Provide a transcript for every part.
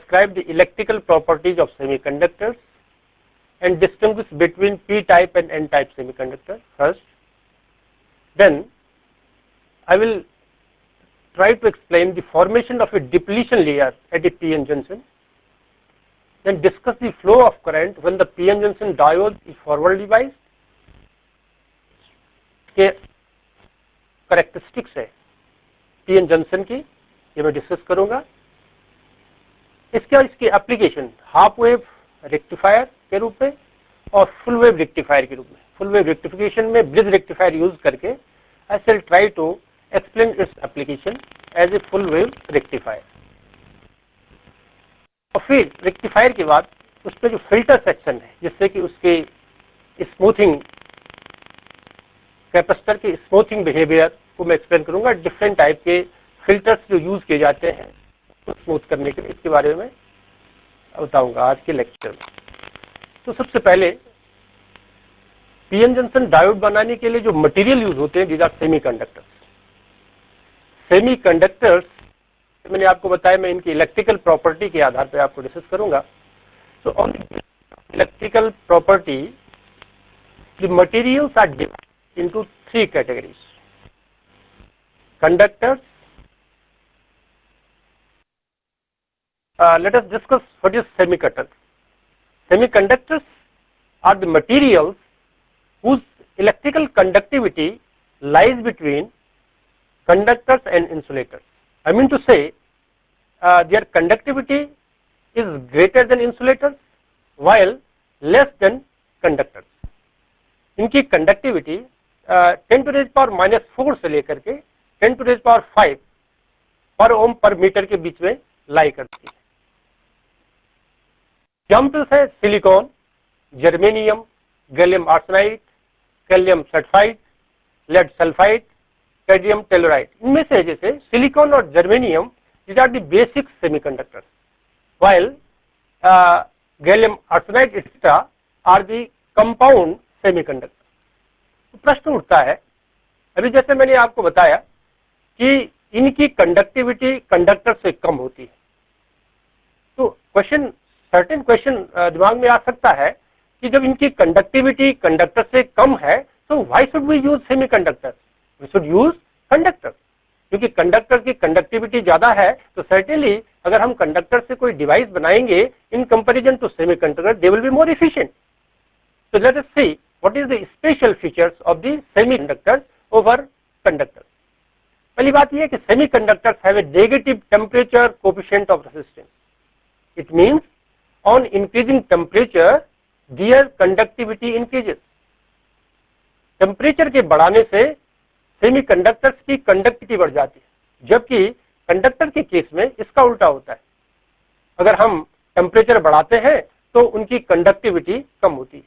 describe the electrical properties of semiconductors and distinguish between p-type and n-type semiconductor first. Then I will try to explain the formation of a depletion layer at a p-n junction. Then discuss the flow of current when the p-n junction diode is forward device के characteristics है p-n junction की, ये मैं discuss करूंगा। इसकी application half wave rectifier के रूप में और फुल वेव रेक्टिफायर के रूप में। फुल वेव रेक्टिफिकेशन में ब्रिज रेक्टिफायर यूज करके I shall try to explain its application as a full wave rectifier. और फिर रेक्टिफायर के बाद उसमें जो फिल्टर सेक्शन है जिससे कि उसके स्मूथिंग कैपेसिटर के स्मूथिंग बिहेवियर को मैं एक्सप्लेन करूंगा। डिफरेंट टाइप के फिल्टर्स जो यूज किए जाते हैं तो स्मूथ करने के लिए, इसके बारे में बताऊंगा आज के लेक्चर में। तो सबसे पहले पीएन जंक्शन डायोड बनाने के लिए जो मटेरियल यूज होते हैं, दीज आर सेमीकंडक्टर्स। सेमीकंडक्टर्स मैंने आपको बताया, मैं इनकी इलेक्ट्रिकल प्रॉपर्टी के आधार पर आपको डिस्कस करूंगा। तो on electrical property the materials are divided into 3 categories: conductors. Let us discuss what is semiconductor. Semiconductors are the materials whose electrical conductivity lies between conductors and insulators. I mean to say their conductivity is greater than insulators while less than conductors. इनकी conductivity 10 to the power -4 से लेकर के 10 to the power 5 पर ओम पर metre के बीच में लाई करती है। एग्जाम्पल्स है silicon, germanium, gallium arsenide, gallium sulphide, lead sulphide, cadmium telluride. इनमें से जैसे सिलिकॉन और germanium these are the basic semiconductors, while gallium arsenide etc. are the compound semiconductor। तो प्रश्न उठता है, अभी जैसे मैंने आपको बताया कि इनकी कंडक्टिविटी कंडक्टर से कम होती है, तो क्वेश्चन सर्टेन क्वेश्चन दिमाग में आ सकता है कि जब इनकी कंडक्टिविटी कंडक्टर से कम है तो why should we use semiconductor, we should use conductor. क्योंकि कंडक्टर की कंडक्टिविटी ज्यादा है तो सर्टेनली अगर हम कंडक्टर से कोई डिवाइस बनाएंगे in comparison to semiconductor they will be more efficient. So let us see what is the special features of the semiconductors over conductors। पहली बात यह है कि semiconductors have a negative temperature coefficient of resistance। It means on increasing temperature their conductivity increases। Temperature के बढ़ाने से semiconductors की conductivity बढ़ जाती है, जबकि कंडक्टर के केस में इसका उल्टा होता है। अगर हम टेम्परेचर बढ़ाते हैं तो उनकी कंडक्टिविटी कम होती है।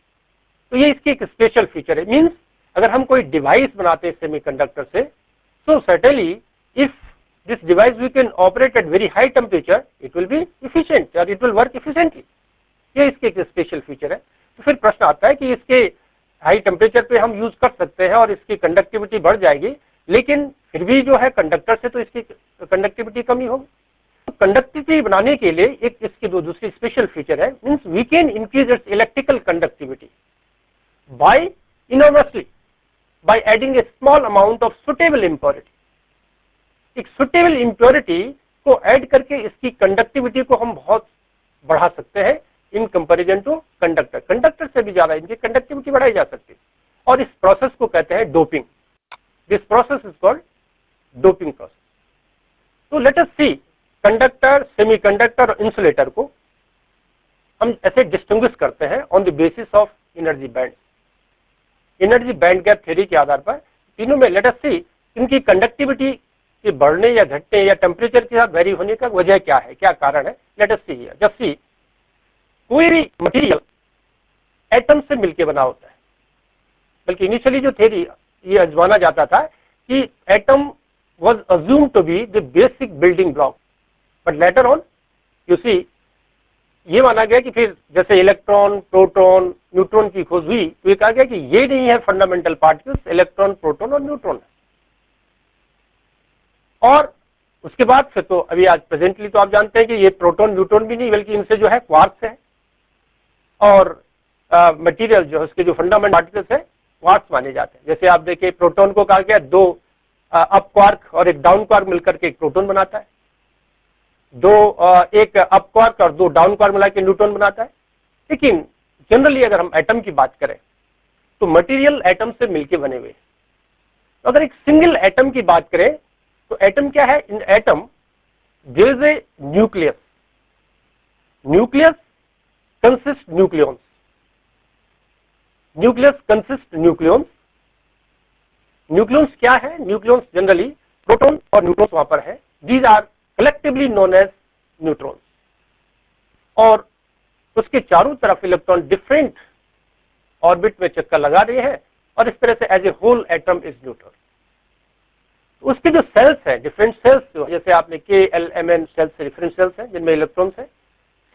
तो ये इसकी एक स्पेशल फीचर है। मींस अगर हम कोई डिवाइस बनाते हैं सेमीकंडक्टर से, so certainly if this device we can operate at very high temperature it will be efficient or it will work efficiently। ये इसके एक स्पेशल फीचर है। तो फिर प्रश्न आता है कि इसके हाई टेम्परेचर पे हम यूज कर सकते हैं और इसकी कंडक्टिविटी बढ़ जाएगी, लेकिन फिर भी जो है कंडक्टर से तो इसकी कंडक्टिविटी कम ही होगी। तो कंडक्टिविटी बनाने के लिए एक इसकी दूसरी स्पेशल फीचर है, means we can increase its electrical conductivity by enormously by adding a small amount of suitable impurity। एक suitable impurity को ऐड करके इसकी कंडक्टिविटी को हम बहुत बढ़ा सकते हैं in comparison to conductor. Conductor से भी ज्यादा इनकी कंडक्टिविटी बढ़ाई जा सकती है और इस प्रोसेस को कहते हैं doping. This process is called doping process. तो let us see conductor, semiconductor और इंसुलेटर को हम ऐसे डिस्टिंग्विश करते हैं on the basis of energy band. Energy band gap theory के आधार पर तीनों में लेट अस सी इनकी कंडक्टिविटी के बढ़ने या घटने या टेम्परेचर के साथ वेरी होने का वजह क्या है, क्या कारण है। Late us see here, just see कोई भी मटेरियल एटम से मिलकर बना होता है, बल्कि इनिशियली जो थ्योरी ये आजमाना जाता था कि atom was assumed to be the basic building block, but later on you see ये माना गया कि फिर जैसे इलेक्ट्रॉन, प्रोटॉन, न्यूट्रॉन की खोज हुई तो ये कहा गया कि ये नहीं है फंडामेंटल पार्टिकल्स, इलेक्ट्रॉन, प्रोटॉन और न्यूट्रॉन है। और उसके बाद फिर तो अभी आज प्रेजेंटली तो आप जानते हैं कि ये प्रोटॉन न्यूट्रॉन भी नहीं बल्कि इनसे जो है क्वार्क्स है, और मटेरियल जो है उसके जो फंडामेंटल पार्टिकल्स है क्वार्क्स माने जाते हैं। जैसे आप देखिए प्रोटॉन को कहा गया दो अप क्वार्क और एक डाउन क्वार्क मिलकर के एक प्रोटॉन बनाता है, एक अप क्वार्क और दो डाउन क्वार्क मिला के न्यूट्रॉन बनाता है। लेकिन जनरली अगर हम एटम की बात करें तो मटेरियल एटम से मिलके बने हुए हैं। तो अगर एक सिंगल एटम की बात करें तो एटम क्या है? In atom there is a nucleus, nucleus consist nucleons, nucleus consist nucleons. Nucleons क्या है? न्यूक्लियॉन्स जनरली प्रोटॉन और न्यूट्रॉन्स वहां पर है, these are collectively known as neutrons. और उसके चारों तरफ इलेक्ट्रॉन डिफरेंट ऑर्बिट में चक्कर लगा रहे हैं और इस तरह से as a whole atom is neutron. उसके जो सेल्स है, डिफरेंट सेल्स, जैसे आपने KLMN सेल्स से डिफरेंट सेल्स हैं जिनमें इलेक्ट्रॉन्स है,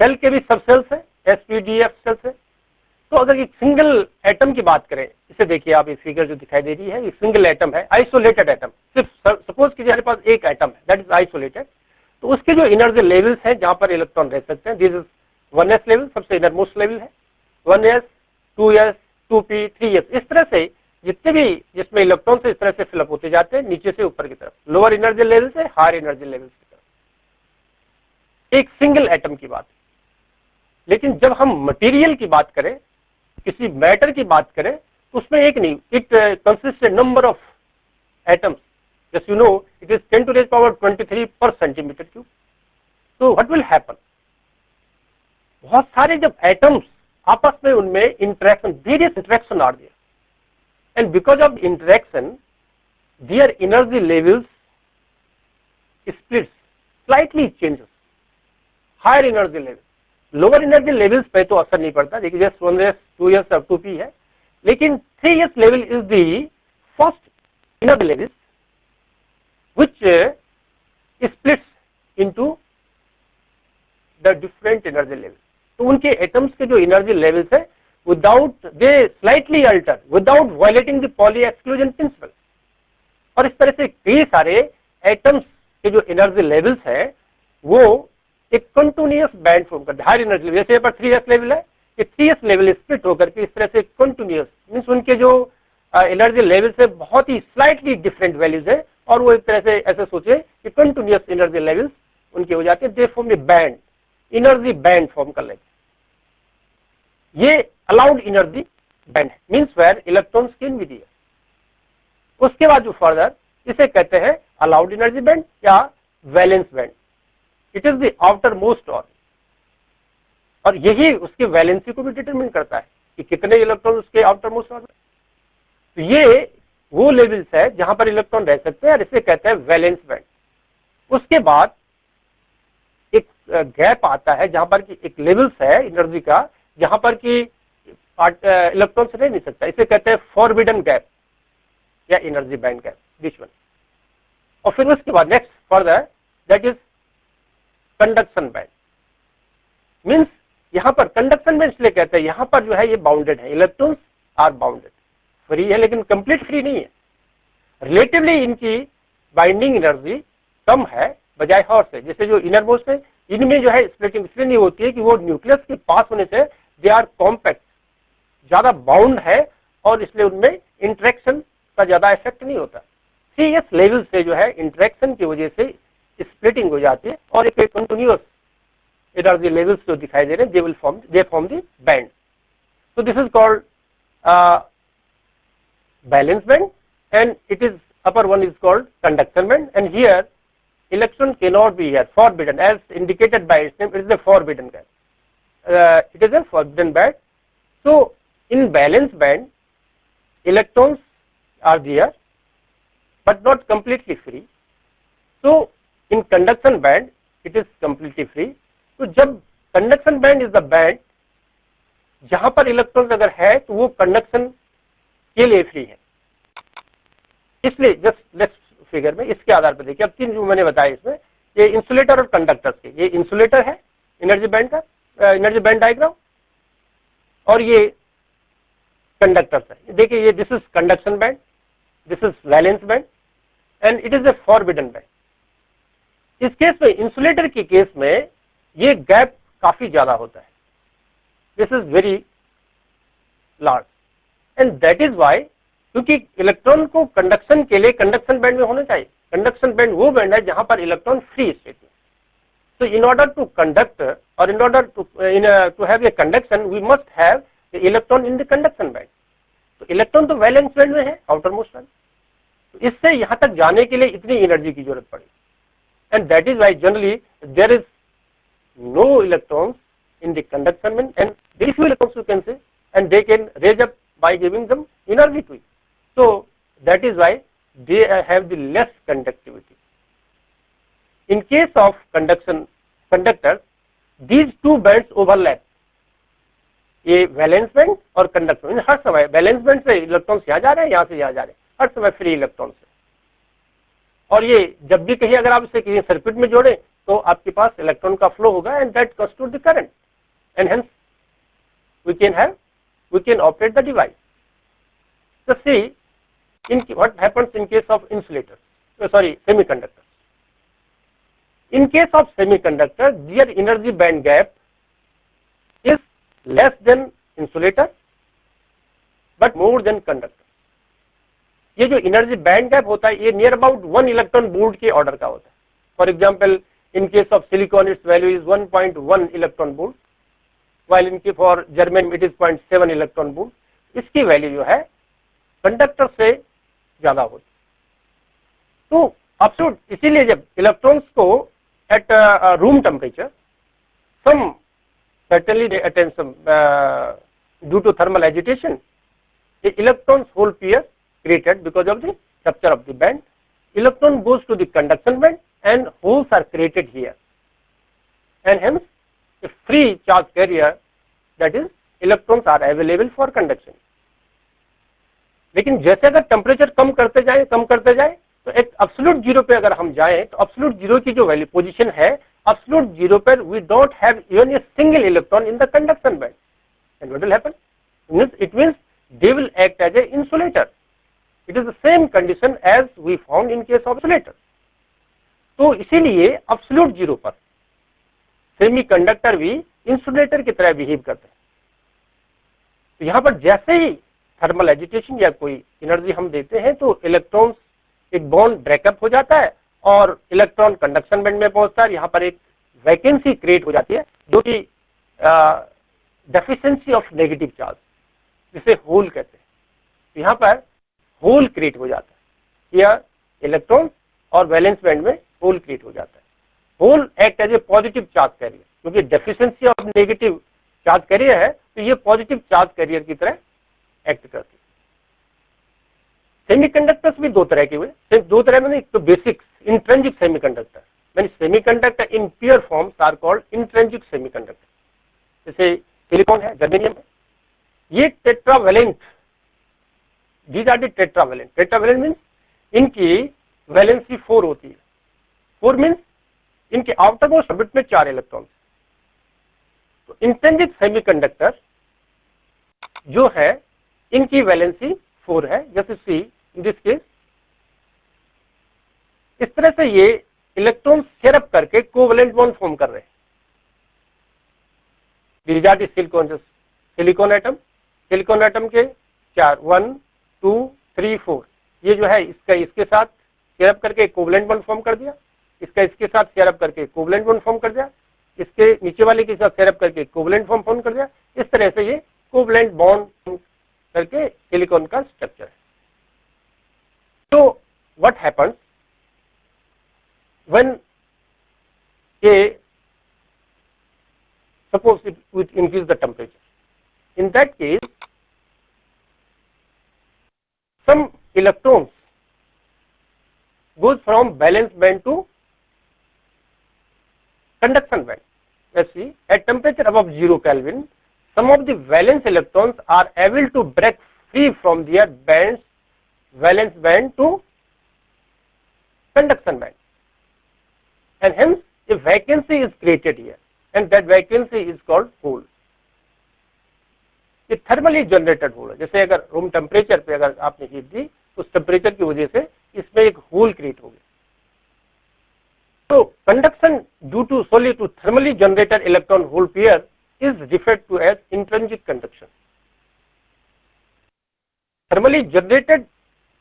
सेल के भी सब सेल्स है, SPDF सेल्स है। तो अगर एक सिंगल एटम की बात करें, इसे देखिए आप, ये फिगर जो दिखाई दे रही है, एक सिंगल एटम है, आइसोलेटेड एटम, सिर्फ सपोज कीजिए हमारे पास एक एटम है, दैट इज आइसोलेटेड। तो उसके जो एनर्जी लेवल्स हैं जहां पर इलेक्ट्रॉन रह सकते हैं, दिस इज 1s लेवल, सबसे इनरमोस्ट लेवल है, 1s 2s 2p 3s, इस तरह से जितने भी जिसमें इलेक्ट्रॉन इस तरह से फिलअप होते जाते हैं नीचे से ऊपर की तरफ, लोअर एनर्जी लेवल से हायर एनर्जी लेवल की तरफ, एक सिंगल एटम की बात। लेकिन जब हम मटेरियल की बात करें, किसी मैटर की बात करें, तो उसमें एक नहीं, it consist number of atoms, just you know it is 10 to the power 23 पर सेंटीमीटर क्यूब। तो व्हाट विल हैपन, बहुत सारे जब एटम्स आपस में उनमें interaction, various interaction are there, and because of interaction their energy levels splits, slightly changes, higher energy level, lower energy levels पे तो असर नहीं पड़ता, देखिए जस्ट 1s 2s और 2p है, लेकिन 3s level is the first energy levels which splits into the different energy levels। तो उनके एटम्स के जो एनर्जी लेवल्स है without they slightly alter without violating the Pauli exclusion principle। और इस तरह से कई सारे एटम्स के जो एनर्जी लेवल्स है वो एक कंटिन्यूअस बैंड फॉर्म करते हैं, हायर एनर्जी लेवल, जैसे यहाँ पर 3s लेवल है, ये 3s लेवल स्प्लिट होकर के इस तरह से कंटिन्यूअस, मींस उनके जो एनर्जी लेवल्स है बहुत ही स्लाइटली डिफरेंट वैल्यूज है, और वो एक तरह से ऐसे सोचे कि कंटिन्यूअस एनर्जी लेवल्स उनके हो जाते हैं, they form a band, energy band form कर लेते हैं। ये अलाउड एनर्जी बैंड है, means where electrons can be there. उसके बाद जो फर्दर इसे कहते हैं अलाउड एनर्जी बैंड या valence band, it is the outermost orbit, और यही उसके वैलेंसी को भी डिटरमिन करता है कि कितने इलेक्ट्रॉन उसके आउटर मोस्ट ऑर्बिट। तो ये वो लेवल्स है जहां पर इलेक्ट्रॉन रह सकते हैं और इसे कहते हैं वैलेंस बैंड। उसके बाद एक गैप आता है जहां पर कि एक लेवल्स है एनर्जी का जहां पर कि इलेक्ट्रॉन से रह नहीं सकता, इसे कहते हैं फॉरबिडन गैप या energy band gap, this one. और फिर उसके बाद next further that is conduction band, means यहां पर कंडक्शन बैंड इसलिए कहते हैं यहां पर जो है ये बाउंडेड है, इलेक्ट्रॉन्स आर बाउंडेड, फ्री है लेकिन कंप्लीट फ्री नहीं है, रिलेटिवली इनकी बाइंडिंग एनर्जी कम है बजाय हॉर से। जैसे जो इनर मोस्ट है इनमें जो है स्प्लिटिंग इसलिए नहीं होती है कि वो न्यूक्लियस के पास होने से दे आर कॉम्पैक्ट, ज्यादा बाउंड है और इसलिए उनमें इंटरेक्शन का ज्यादा इफेक्ट नहीं होता। 3s लेवल से जो है इंटरेक्शन की वजह से स्प्लिटिंग हो जाती है और एक कंटिन्यूअस एनर्जी लेवल्स जो दिखाई दे रहे हैं they form the band. So this is called valence band, and it is upper one is called conduction band, and here electron cannot be here, forbidden, as indicated by its name. It is a forbidden band. It is a forbidden band. So in valence band, electrons are there, but not completely free. So in conduction band, it is completely free. तो जब conduction band is the band जहां पर electron अगर है तो वो conduction के लिए फ्री है। इसलिए जस्ट नेक्स्ट फिगर में इसके आधार पर देखिए, अब तीन जो मैंने बताया इसमें, ये इंसुलेटर और कंडक्टर्स के, ये इंसुलेटर है एनर्जी बैंड का, एनर्जी बैंड डायग्राम, और ये कंडक्टर्स है। देखिए ये this is conduction band, this is valence band, and it is a forbidden band. इस केस में, इंसुलेटर के केस में ये गैप काफी ज्यादा होता है, this is very large, and that is why, क्योंकि इलेक्ट्रॉन को कंडक्शन के लिए कंडक्शन बैंड में होना चाहिए। कंडक्शन बैंड वो बैंड है जहां पर इलेक्ट्रॉन फ्री स्टेट में। So in order to conduct, or in order to to have a conduction, we must have the electron in the conduction band. तो इलेक्ट्रॉन तो वैलेंस बैंड में है, outer most band, तो इससे यहां तक जाने के लिए इतनी एनर्जी की जरूरत पड़ी, and that is why generally there is no electrons in the conduction band, and very few electrons you can say, and they can raise up by giving them energy to it. So that is why they have the less conductivity. In case of conductors, these two bands overlap. ये valence band और conduction band, हर समय valence band से electrons यहाँ जा रहे हैं, यहाँ से यहाँ जा रहे हैं, हर समय फ्री इलेक्ट्रॉन्स है। और ये जब भी कहीं अगर आप इसे किसी सर्किट में जोड़े तो आपके पास इलेक्ट्रॉन का फ्लो होगा, and that constitute the current, and hence we can operate the device. So see what happens in case of insulators, semiconductors. In case of semiconductors, their energy band gap is less than insulator but more than conductor. ये जो energy band gap होता है ये near about 1 electron volt के order का होता है। For example in case of silicon it's value is 1.1 electron volt, while in case for germanium it is 0.7 electron volt. इसकी वैल्यू जो है कंडक्टर से ज्यादा होती। तो एब्सोल्यूट, इसीलिए जब इलेक्ट्रॉन्स को at room temperature some certainly they attain some due to thermal agitation, the electrons hole pair created because of the structure of the band, electron goes to the conduction band and holes are created here, and hence a free charge carrier, that is electrons are available for conduction. लेकिन जैसे अगर temperature कम करते जाए तो एक absolute zero पे अगर हम जाएं तो एब्सोल्यूट जीरो की जो वैल्यू पोजीशन है, एब्सोल्यूट जीरो पर we don't have even a single electron in the conduction band, and what will happen, it means they will act as a insulator. It is the same condition as we found in case of insulator. तो इसीलिए absolute zero पर semiconductor भी insulator की तरह behave करते हैं। तो यहाँ पर जैसे ही थर्मल एजिटेशन या कोई एनर्जी हम देते हैं तो इलेक्ट्रॉन्स एक बॉन्ड ब्रेकअप हो जाता है और इलेक्ट्रॉन कंडक्शन बैंड में पहुंचता है। यहाँ पर एक वैकेंसी क्रिएट हो जाती है जो कि डेफिशिएंसी ऑफ नेगेटिव चार्ज, जिसे होल कहते हैं। तो यहाँ पर होल क्रिएट हो जाता है, या इलेक्ट्रॉन और वैलेंस बैंड में होल क्रिएट हो जाता है। Hole act as a positive charge carrier, क्योंकि deficiency of negative charge carrier है तो ये पॉजिटिव चार्ज कैरियर की तरह एक्ट करती है। सेमीकंडक्टर्स भी दो तरह के हुए, सिर्फ दो तरह में, एक तो बेसिक इंट्रिंसिक सेमीकंडक्टर, यानी semiconductor in pure forms are called intrinsic semiconductor. जैसे सिलिकॉन है, जर्मेनियम है, ये tetravalent, these are the tetravalent. Tetravalent means इनकी वैलेंसी 4 होती है। 4 मींस इनके आउटर मोस्ट ऑर्बिट में 4 इलेक्ट्रॉन। तो इंट्रिंसिक सेमीकंडक्टर जो है इनकी वैलेंसी 4 है, जैसे सी इन दिस केस। इस तरह से ये इलेक्ट्रॉन शेयर अप करके कोवैलेंट बॉन्ड फॉर्म कर रहे हैं। These are the silicon atom. Silicon atom के 4, 1 2 3 4, ये जो है इसका इसके साथ शेयर अप करके कोवैलेंट बॉन्ड फॉर्म कर दिया, इसका इसके साथ शेयर अप करके कोवैलेंट बॉन्ड फॉर्म कर दिया, इसके नीचे वाले के साथ शेयर अप करके कोवैलेंट फॉर्म कर दिया। इस तरह से ये कोवैलेंट बॉन्ड करके सिलिकॉन का स्ट्रक्चर है। तो what happens when suppose it would increase the temperature, in that case some electrons goes from valence band to conduction band. Let's see, at temperature above 0 Kelvin, some of the valence electrons are able to break free from their bands, valence band to conduction band, and hence a vacancy is created here, and that vacancy is called hole. ये thermally generated whole है। जैसे अगर room temperature पे अगर आपने heat दी तो उस temperature की वजह से इसमें एक होल क्रिएट हो गया। So conduction due to solely to thermally generated electron hole pair is referred to as intrinsic conduction. Thermally generated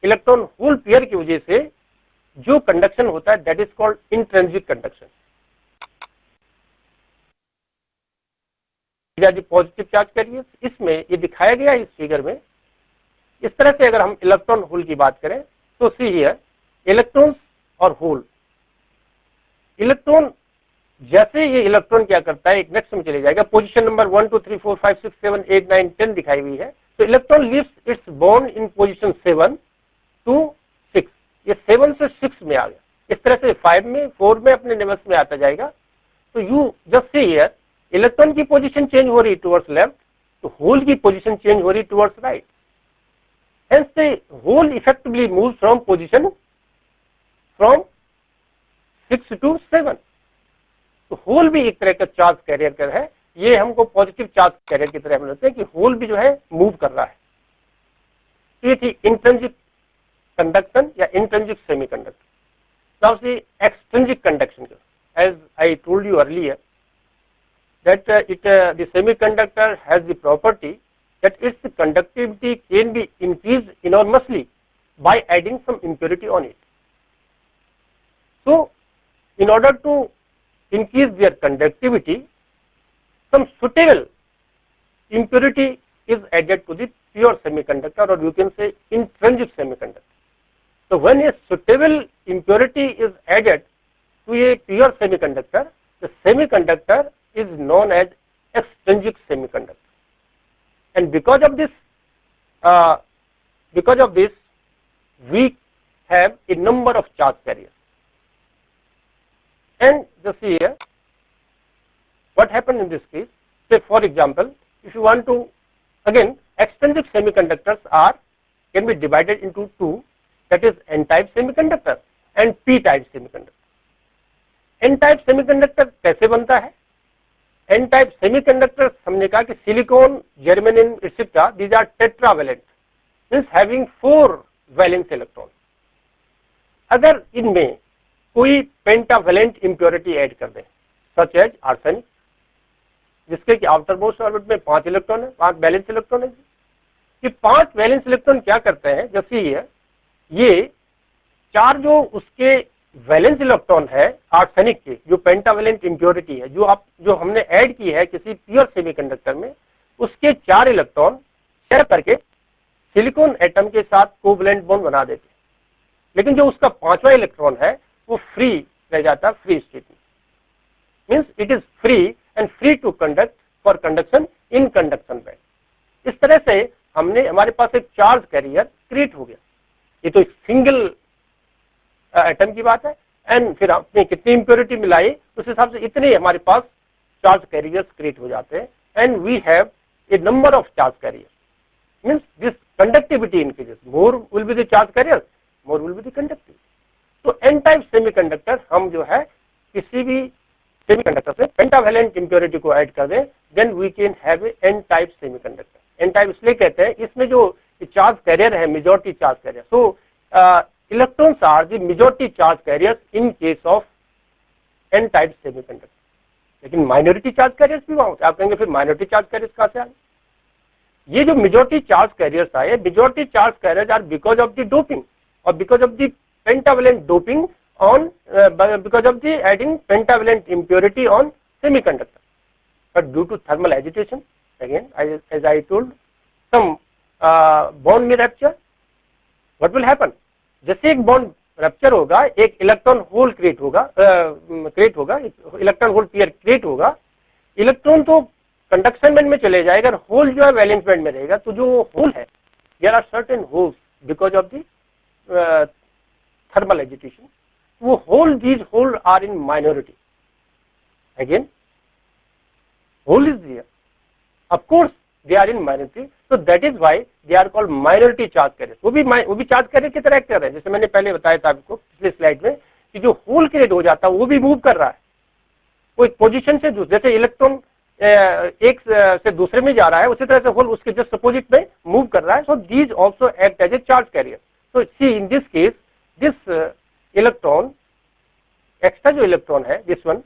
electron hole pair की वजह से जो कंडक्शन होता है that is called intrinsic conduction. Positive charge carriers, इसमें ये दिखाया गया है इस फिगर में। इस तरह से अगर हम इलेक्ट्रॉन होल की बात करें तो सी हियर इलेक्ट्रॉन्स और होल। इलेक्ट्रॉन जैसे ये इलेक्ट्रॉन क्या करता है, एक नेक्स्ट में चले जाएगा, पोजीशन नंबर 1 2 3 4 5 6 7 8 9 10 दिखाई हुई है। तो electron leaves it's bond in position 7 to 6, ये 7 से 6 में आ गया। इस तरह से 5 में 4 में अपने लेवल्स में आता जाएगा। तो you just see here electron की पोजीशन चेंज हो रही टुवर्ड्स लेफ्ट, तो होल की पोजीशन चेंज हो रही towards right. Hence the hole effectively move from position from 6 to 7। तो होल भी एक तरह का चार्ज कैरियर कर है, ये हमको पॉजिटिव चार्ज कैरियर की तरह हम लेते हैं कि होल भी जो है मूव कर रहा है। तो ये थी इंट्रिंसिक कंडक्शन या intrinsic semiconductor. Now see extrinsic conduction. As I told you earlier that the semiconductor has the property that its conductivity can be increased enormously by adding some impurity on it. So in order to increase their conductivity, some suitable impurity is added to the pure semiconductor, or you can say intrinsic semiconductor. So when a suitable impurity is added to a pure semiconductor, the semiconductor is known as extrinsic semiconductor. And because of this we have a number of charge carriers. And just see here what happened in this case. Say for example, if you want to, again extrinsic semiconductors can be divided into two, that is n-type semiconductor and p-type semiconductor. n-type semiconductor कैसे बनता है? n-type semiconductors हमने कहा कि silicon, germanium, etcetera, these are tetravalent, means having 4 valence electron. अगर इनमें कोई pentavalent impurity add कर दें, सच एज आर्सेनिक, जिसके कि आउटर मोस्ट ऑर्बिट में 5 इलेक्ट्रॉन है, 5 वैलेंस इलेक्ट्रॉन है। ये 5 वैलेंस इलेक्ट्रॉन क्या करते हैं, जैसे ये 4 जो उसके वैलेंस इलेक्ट्रॉन है आर्सेनिक के, जो पेंटावेलेंट इंप्योरिटी है, जो हमने ऐड की है किसी प्योर सेमीकंडक्टर में, उसके 4 इलेक्ट्रॉन शेयर करके सिलिकॉन एटम के साथ कोवैलेंट बॉन्ड बना देते हैं। लेकिन जो उसका 5वां इलेक्ट्रॉन है वो फ्री रह जाता है, फ्री स्टेट में, means it is free and free to conduct for conduction in conduction band. इस तरह से हमारे पास एक चार्ज कैरियर क्रिएट हो गया। ये तो एक सिंगल एटम की बात है, एंड फिर आपने कितनी इंप्योरिटी मिलाई उस हिसाब से इतने हमारे पास चार्ज कैरियर्स क्रिएट हो जाते हैं, and we have a number of charge carriers, means this conductivity increases, more will be the charge carriers, more will be the conductivity. तो एन टाइप सेमीकंडक्टर हम जो है किसी भी सेमीकंडक्टर से पेंटावेलेंट इंप्योरिटी को ऐड कर दें, then we can have a N type semiconductor. N type इसलिए कहते हैं इसमें जो चार्ज कैरियर है majority charge carrier, so electrons are the majority charge carriers in case of n-type semiconductor. लेकिन minority charge carriers भी वहां होते हैं। आप कहेंगे फिर minority charge carriers कहां से आए? ये जो majority charge carriers आए, majority charge carriers are because of the doping or because of the pentavalent doping on because of the adding pentavalent impurity on semiconductor. But due to thermal agitation, again as I told, some bond may rupture. What will happen? जैसे एक bond rupture होगा, एक electron hole create होगा, electron hole pair create होगा। Electron तो conduction band में चले जाएगा, होल जो है वैलेंस बैंड में रहेगा। तो जो होल है, there are certain holes because of the thermal agitation, वो hole, these hole are in minority. Again hole is there, of course they are in minority, so that is why they are called minority charge carriers। वो भी charge carrier की तरह act कर रहे हैं। जैसे मैंने पहले बताया था आपको पिछले स्लाइड में कि जो होल क्रिएट हो जाता है वो भी मूव कर रहा है, वो एक पोजीशन से दूसरे, जैसे इलेक्ट्रॉन एक से दूसरे में जा रहा है, उसी तरह से होल उसके जस्ट अपोजिट में मूव कर रहा है। So these also act as a charge carrier. So see in this case this electron extra जो इलेक्ट्रॉन है, this one,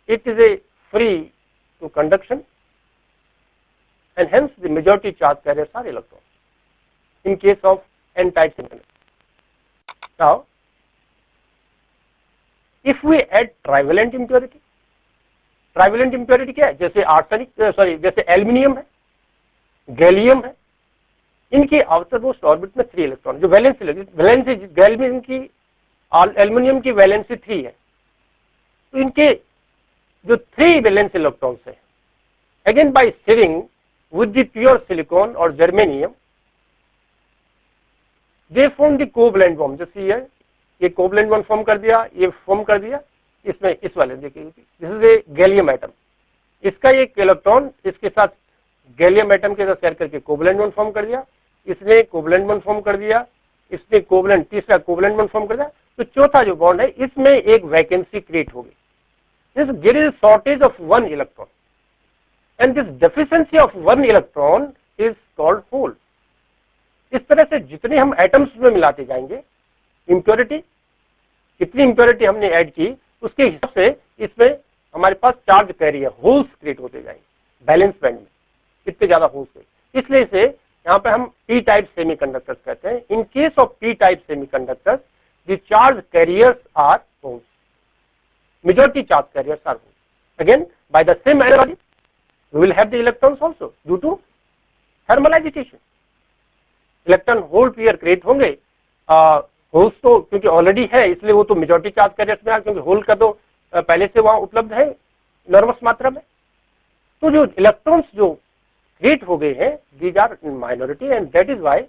it is a free to conduction and hence the majority charge carriers are electrons in case of n-type semiconductor. Now, if we add trivalent impurity, trivalent impurity क्या है? जैसे arsenic, जैसे aluminium है, gallium है, इनके outer most orbit में 3 electron, जो valency gallium की, एल्यूमिनियम की वैलेंसी 3 है, तो इनके जो 3 वैलेंस इलेक्ट्रॉन्स है, again by sharing with the pure silicon or germanium, they form the covalent bond. जैसे ये covalent bond form कर दिया, ये form कर दिया, इसमें इस वाले देखिए, this is a gallium atom, इसका एक इलेक्ट्रॉन इसके साथ गैलियम एटम के साथ शेयर करके कोवलेंट बॉन्ड फॉर्म कर दिया, इसने कोवलेंट बॉन्ड फॉर्म कर दिया, इसने कोवलेंट, तीसरा कोवलेंट बॉन्ड फॉर्म कर दिया, तो चौथा जो बॉन्ड है इसमें एक वैकेंसी क्रिएट हो गई, there is shortage of 1 electron and this deficiency of 1 electron is called hole. इस तरह से जितने हम एटम्स में मिलाते जाएंगे, इम्प्योरिटी, कितनी इम्प्योरिटी हमने ऐड की उसके हिसाब से इसमें हमारे पास चार्ज कैरियर होल्स क्रिएट होते जाएंगे, बैलेंस बैंड में कितने ज्यादा होल्स है। इसलिए से यहाँ पे हम पी टाइप सेमीकंडक्टर्स कहते हैं। In case of P type semiconductors the charge carriers are holes, majority charge carriers are holes. Again by the same analogy we will have the electrons also due to thermal agitation. Electron hole pair create होंगे, holes तो क्योंकि already है इसलिए वो तो majority charge carriers में आ, क्योंकि whole का तो पहले से वहां उपलब्ध है नॉर्मस मात्रा में। तो जो इलेक्ट्रॉन्स जो क्रिएट हो गए हैं these are in minority and that is why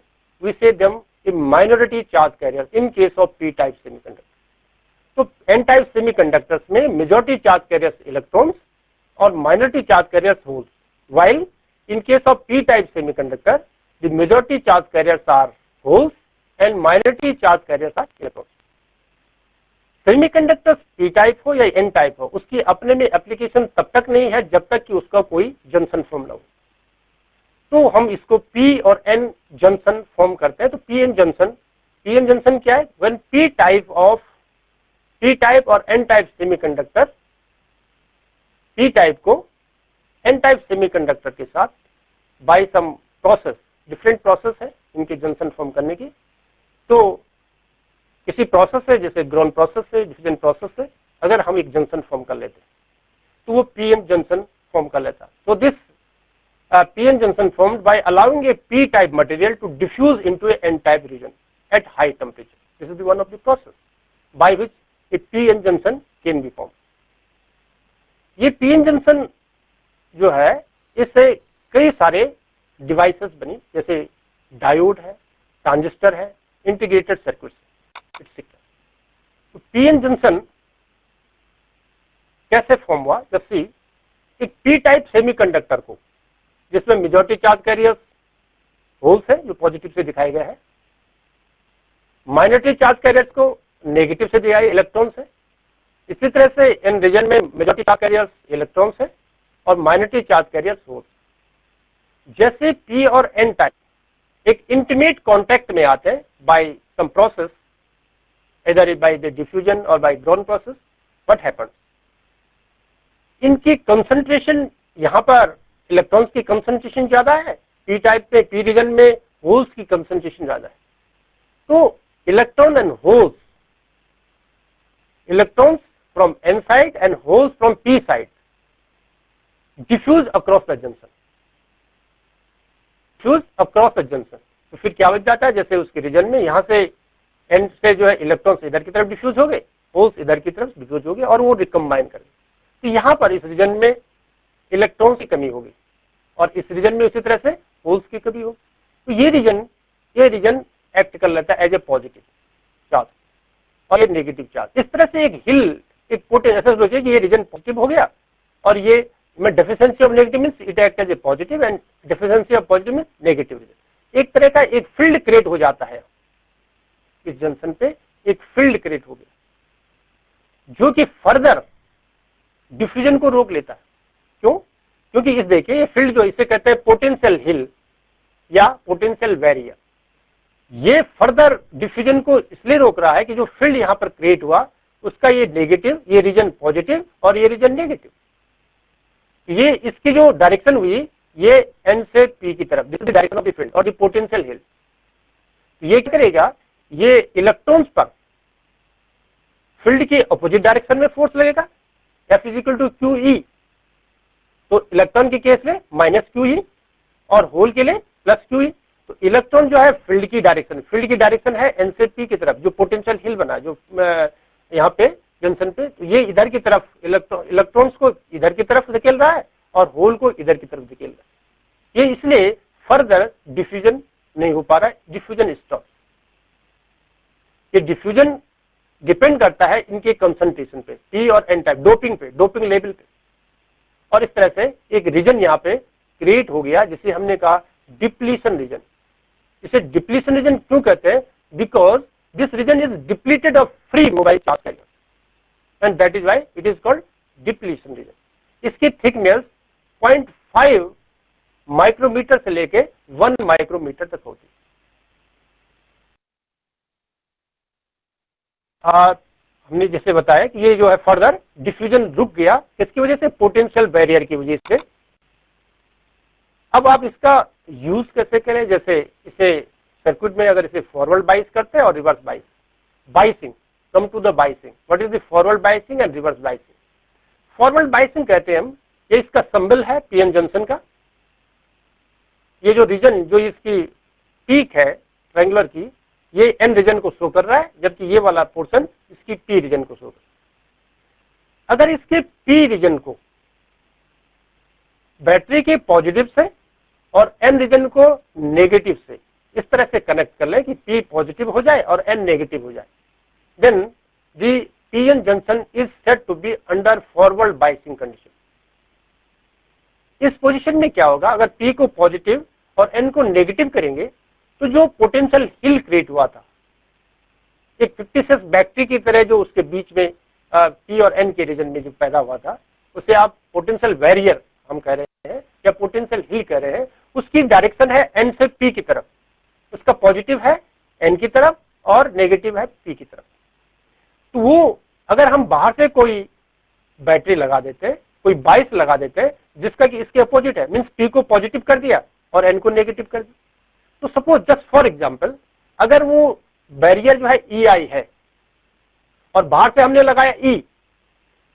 we say them in minority charge carriers in case of P type semiconductor. तो एन टाइप सेमीकंडक्टर्स में मेजॉरिटी चार्ज कैरियर्स इलेक्ट्रॉन्स और minority charge carriers holes, while in case of p-type semiconductor the majority charge carriers are holes and minority charge carriers are electrons. Semiconductors p-type हो या n-type हो, उसकी अपने में application तब तक नहीं है जब तक कि उसका कोई जंक्शन फॉर्म ना हो। तो हम इसको p और n जंक्शन फॉर्म करते हैं। तो p-n जंक्शन क्या है? व्हेन p-type और n-type सेमीकंडक्टर पी टाइप को एन टाइप सेमीकंडक्टर के साथ by some process, different process है इनके जंक्शन फॉर्म करने की। तो किसी प्रोसेस है जैसे ग्रोन प्रोसेस है, डिफरेंट प्रोसेस है, अगर हम एक जंक्शन फॉर्म कर लेते हैं तो वो पीएन जंक्शन फॉर्म कर लेता है। तो this PN junction formed by allowing a P type material to diffuse into a N type region at high temperature. This is one of the process by which a PN junction can be form. ये PN junction जो है इससे कई सारे devices बनी, जैसे diode है, transistor है, इंटीग्रेटेड सर्किट्स एक्सेट्रा। तो पीएन जंक्शन कैसे फॉर्म हुआ? जैसे एक पी टाइप सेमीकंडक्टर को जिसमें मेजॉरिटी चार्ज कैरियर्स होल्स है जो पॉजिटिव से दिखाए गए हैं, माइनॉरिटी चार्ज कैरियर्स को नेगेटिव से दिखाए इलेक्ट्रॉन्स है। इसी तरह से इन रीजन में मेजॉरिटी चार्ज कैरियर्स इलेक्ट्रॉन्स है और माइनॉरिटी चार्ज कैरियर्स होल्स। जैसे पी और एन टाइप एक इंटीमेट कांटेक्ट में आते हैं बाय सम प्रोसेस, इधर बाय द डिफ्यूजन और by grown process, what happens? इनकी कंसंट्रेशन, यहाँ पर इलेक्ट्रॉन्स की कंसंट्रेशन ज्यादा है, पी टाइप पे पी रीजन में होल्स की कंसंट्रेशन ज्यादा है। तो electron and holes, electrons from n side and holes from p side diffuse across the junction, तो फिर क्या बच जाता है? जैसे उसके रीजन में यहाँ से n से जो है इलेक्ट्रॉन्स इधर की तरफ डिफ्यूज हो गए, होल्स इधर की तरफ डिफ्यूज हो गए और वो रिकम्बाइन कर गए। तो यहाँ पर इस रीजन में इलेक्ट्रॉन्स की कमी होगी और इस रीजन में उसी तरह से होल्स की कमी होगी। तो ये रीजन एक्ट कर लेता है एज ए पॉजिटिव चार्ज और ये नेगेटिव चार्ज। इस तरह से एक हिल, एक पोटेंशियल सोचिए कि ये रीजन पॉजिटिव हो गया और ये में deficiency of negative means it act as a positive and deficiency of positive means negative region. एक तरह का एक फील्ड क्रिएट हो जाता है, इस जंक्शन पे एक फील्ड क्रिएट हो गया जो कि फर्दर डिफ्यूजन को रोक लेता है। क्यों? क्योंकि इस देखिए ये फील्ड जो इसे कहते हैं पोटेंशियल हिल या पोटेंशियल बैरियर, ये फर्दर डिफ्यूजन को इसलिए रोक रहा है कि जो फील्ड यहाँ पर क्रिएट हुआ उसका ये नेगेटिव, ये रीजन पॉजिटिव और ये रीजन नेगेटिव। ये इसकी जो डायरेक्शन हुई ये एन से पी की तरफ, this is the direction of the field और द पोटेंशियल हिल। ये क्या करेगा, ये इलेक्ट्रॉन्स पर फील्ड के अपोजिट डायरेक्शन में फोर्स लगेगा, F equal to Q E. तो इलेक्ट्रॉन के केस में माइनस क्यू ई और होल के लिए प्लस क्यू ई। तो इलेक्ट्रॉन जो है फील्ड की डायरेक्शन है एन से पी की तरफ, जो पोटेंशियल हिल बना जो यहाँ पे जंक्शन पे, तो ये इधर की तरफ इलेक्ट्रॉन्स को इधर की तरफ धकेल रहा है और होल को इधर की तरफ धकेल रहा है। ये इसलिए फर्दर डिफ्यूजन नहीं हो पा रहा है, डिफ्यूजन स्टॉप। ये डिफ्यूजन डिपेंड करता है इनके कंसंट्रेशन पे, पी और एन टाइप, डोपिंग पे, डोपिंग लेवल पे। और इस तरह से एक रीजन यहाँ पे क्रिएट हो गया जिसे हमने कहा डिप्लीशन रीजन। इसे डिप्लीशन रीजन क्यों कहते हैं, because this region is depleted of free mobile charge carrier and that is why it is called depletion region. इसकी थिकनेस 0.5 माइक्रोमीटर से लेके 1 माइक्रोमीटर तक होती है। हमने जैसे बताया कि ये जो है फर्दर डिफ्यूजन रुक गया, किसकी वजह से, पोटेंशियल बैरियर की वजह से। अब आप इसका यूज कैसे करें, जैसे इसे सर्किट में अगर इसे फॉरवर्ड बाइस करते हैं और reverse bias, biasing, come to the biasing. What is the forward biasing and reverse biasing? Forward biasing कहते हैं हम, ये इसका सिंबल है पीएन जंक्शन का। ये जो रीजन, जो इसकी पीक है ट्रायंगुलर की, ये एन रीजन को शो कर रहा है, जबकि ये वाला पोर्शन इसकी पी रीजन को शो कर रहा है। अगर इसके पी रीजन को बैटरी के पॉजिटिव से और एन रीजन को नेगेटिव से इस तरह से कनेक्ट कर ले कि पी पॉजिटिव हो जाए और एन नेगेटिव हो जाए, then the PN junction is said to be under forward biasing condition. इस पोजीशन में क्या होगा, अगर पी को पॉजिटिव और एन को नेगेटिव करेंगे तो जो पोटेंशियल हिल क्रिएट हुआ था, एक 56 बैटरी की तरह जो उसके बीच में पी और एन के रीजन में जो पैदा हुआ था, उसे आप पोटेंशियल बैरियर हम कह रहे हैं या पोटेंशियल हिल कह रहे हैं। उसकी डायरेक्शन है एन से पी की तरफ, उसका पॉजिटिव है एन की तरफ और नेगेटिव है पी की तरफ। तो वो अगर हम बाहर से कोई बैटरी लगा देते, कोई बाइस लगा देते जिसका कि इसके अपोजिट है, मींस पी को पॉजिटिव कर दिया और एन को नेगेटिव कर दिया, तो सपोज जस्ट फॉर एग्जांपल अगर वो बैरियर जो है EI है और बाहर से हमने लगाया E,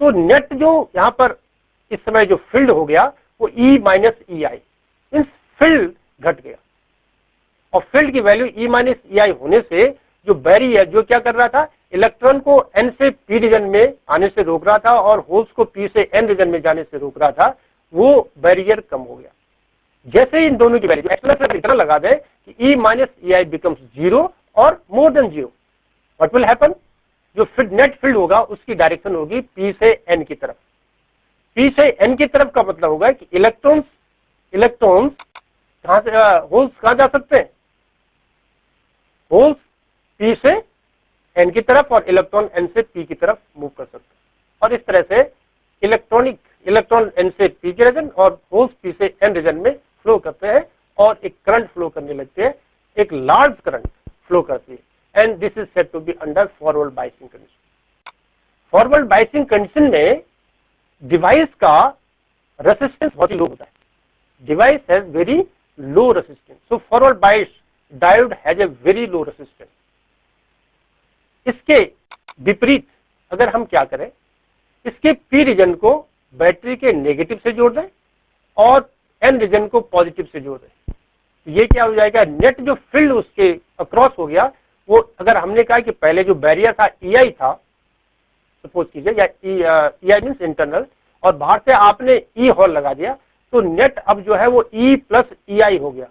तो नेट जो यहां पर इस समय जो फील्ड हो गया वो E minus EI, means field घट गया। और फील्ड की वैल्यू E माइनस EI होने से जो बैरियर जो क्या कर रहा था, इलेक्ट्रॉन को N से P रीजन में आने से रोक रहा था और होल्स को P से N रीजन में जाने से रोक रहा था, वो बैरियर कम हो गया। जैसे ही इन दोनों की वैल्यू एक्सप्रेशन इतना लगा दे कि E माइनस EI बिकम्स 0 और more than 0, what will happen, जो नेट फील्ड होगा उसकी डायरेक्शन होगी P से N की तरफ। P से N की तरफ का मतलब होगा कि इलेक्ट्रॉन्स कहां से, होल्स कहां जा सकते हैं, होल्स P से N की तरफ और इलेक्ट्रॉन N से P की तरफ मूव कर सकते हैं। और इस तरह से इलेक्ट्रॉन N से P के रीजन और होल्स P से N रीजन में फ्लो करते हैं और एक करंट फ्लो करने लगते हैं, एक लार्ज करंट फ्लो करती है, and this is said to be under forward biasing condition. Forward biasing condition में डिवाइस का रेसिस्टेंस बहुत ही लो होता है, device has very low resistance, so forward bias diode has a very low resistance. इसके विपरीत अगर हम क्या करें, इसके पी रीजन को बैटरी के नेगेटिव से जोड़ दें और एन रीजन को पॉजिटिव से जोड़ दें, ये क्या हो जाएगा, नेट जो फील्ड उसके अक्रॉस हो गया, वो अगर हमने कहा कि पहले जो बैरियर था EI था, सपोज कीजिए, या EI मींस इंटरनल, और बाहर से आपने E होल लगा दिया, तो नेट अब जो है वो E प्लस EI हो गया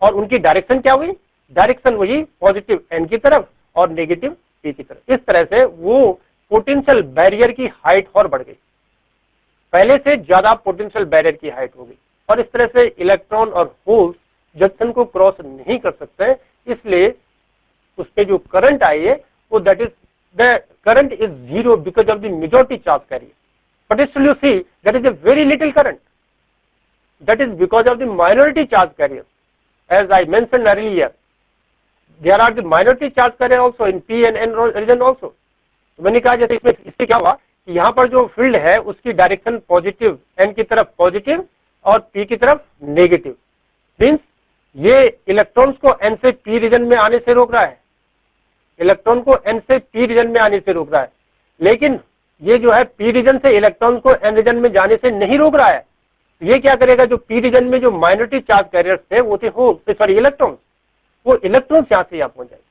और उनकी डायरेक्शन क्या हुई, डायरेक्शन वही पॉजिटिव N की तरफ और नेगेटिव P की तरफ। इस तरह से वो पोटेंशियल बैरियर की हाइट और बढ़ गई, पहले से ज्यादा पोटेंशियल बैरियर की हाइट हो गई, और इस तरह से इलेक्ट्रॉन और होल्स जंक्शन को क्रॉस नहीं कर सकते, इसलिए उसपे जो करंट आई है वो that is the current is 0 because of the majority charge career, but still you see that is a very little current, that is because of the minority charge carrier. As I mentioned earlier, there are the minority charge carrier also in P and N region also. तो मैंने कहा जैसे इसमें इससे क्या हुआ कि यहाँ पर जो फील्ड है उसकी डायरेक्शन पॉजिटिव, एन की तरफ पॉजिटिव और पी की तरफ नेगेटिव, मीन्स ये इलेक्ट्रॉन्स को एन से पी रीजन में आने से रोक रहा है, इलेक्ट्रॉन को एन से पी रीजन में आने से रोक रहा है। लेकिन ये जो है पी रीजन से इलेक्ट्रॉन को एन रीजन में जाने से नहीं रोक रहा है। तो ये क्या करेगा, जो पी रीजन में जो माइनॉरिटी चार्ज कैरियर्स थे वो थे होल सॉरी इलेक्ट्रॉन्स, वो इलेक्ट्रॉन्स यहाँ से यहाँ पहुंच जाएंगे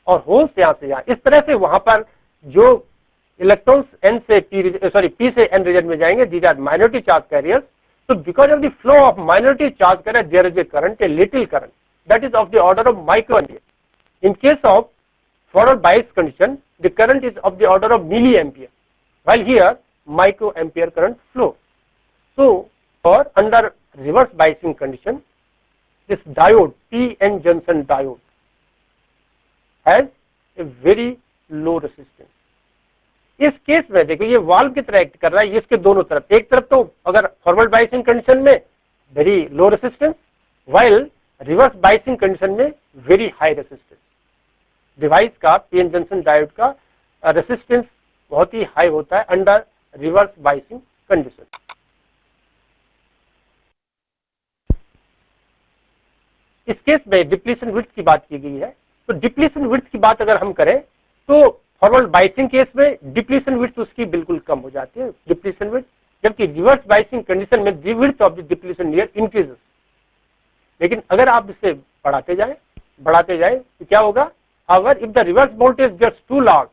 और होल्स यहाँ से यहाँ, इस तरह से वहां पर जो इलेक्ट्रॉन्स एन से पी से एन रीजन में जाएंगे, these are minority charge carriers. So because of the flow of minority charge carrier, there is a current, a little current, that is of the order of microampere. In case of forward bias condition, the current is of the order of milliampere, while here microampere current flow. So for under reverse biasing condition, this diode, p-n junction diode, has a very low resistance. इस case में देखो ये valve की तरह act कर रहा है, इसके दोनों तरफ, एक तरफ तो अगर फॉरवर्ड बाइसिंग कंडीशन में very low resistance, while reverse biasing condition में वेरी हाई रेसिस्टेंस। डिवाइस का पीएन जंक्शन डायोड का रेसिस्टेंस बहुत ही हाई होता है अंडर रिवर्स बाइसिंग कंडीशन। इस केस में डिप्लीशन विड्थ की बात की गई है। तो डिप्लीशन विड्थ की बात अगर हम करें तो फॉरवर्ड बाइसिंग केस में डिप्लीशन विड्थ उसकी बिल्कुल कम हो जाती है, डिप्लीशन विड्थ, जबकि रिवर्स बाइसिंग कंडीशन में the width of the depletion layer increases. लेकिन अगर आप इसे बढ़ाते जाए तो क्या होगा, अगर if the reverse voltage gets too large,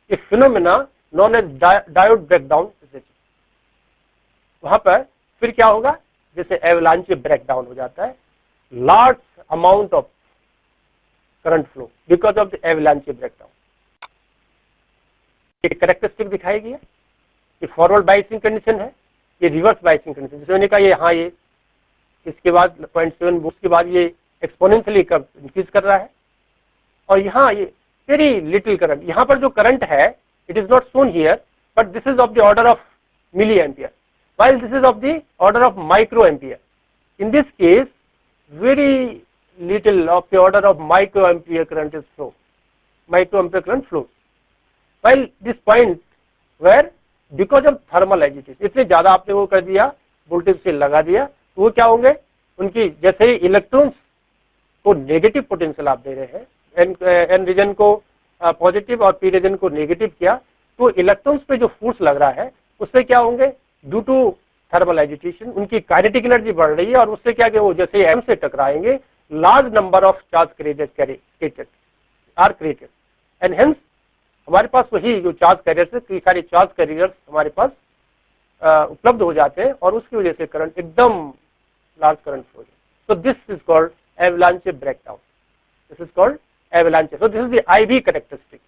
a phenomena known as diode breakdown, वहां पर फिर क्या होगा, जैसे एवलांचे ब्रेकडाउन हो जाता है, large amount of current flow because of the एवलांचे breakdown. एक कैरेक्टरिस्टिक दिखाई गई है, ये फॉरवर्ड बाइसिंग कंडीशन है, ये रिवर्स बाइसिंग कंडीशन, जैसे मैंने कहा ये हाँ ये इसके बाद 0.7 वोल्ट के बाद ये एक्सपोनेंशियली इंक्रीज कर रहा है, और यहाँ ये वेरी लिटिल करंट, यहाँ पर जो करंट है it is not shown here but this is of the order of milliampere, while this is of the order of microampere. In this case, very little of the order of microampere current is flow. Microampere current flows. While this point where because of thermal agitation, इतने ज्यादा आपने वो कर दिया, voltage से लगा दिया, तो वो क्या होंगे, उनकी जैसे ही इलेक्ट्रॉन्स को नेगेटिव पोटेंशियल आप दे रहे हैं, एन रीजन को पॉजिटिव और पी रीजन को नेगेटिव किया, तो इलेक्ट्रॉन्स पे जो फोर्स लग रहा है उससे क्या होंगे, ड्यू टू थर्मल एजिटेशन उनकी काइनेटिक एनर्जी बढ़ रही है, और उससे क्या कि वो जैसे एम से टकराएंगे, large number of charge created are created, and hence हमारे पास वही जो चार्ज कैरियर्स है, कई सारे चार्ज कैरियर्स हमारे पास उपलब्ध हो जाते हैं, और उसकी वजह से करंट एकदम large current flow. So this is called एवलांचे breakdown, this is called एवलांचे। So this is the IV characteristic,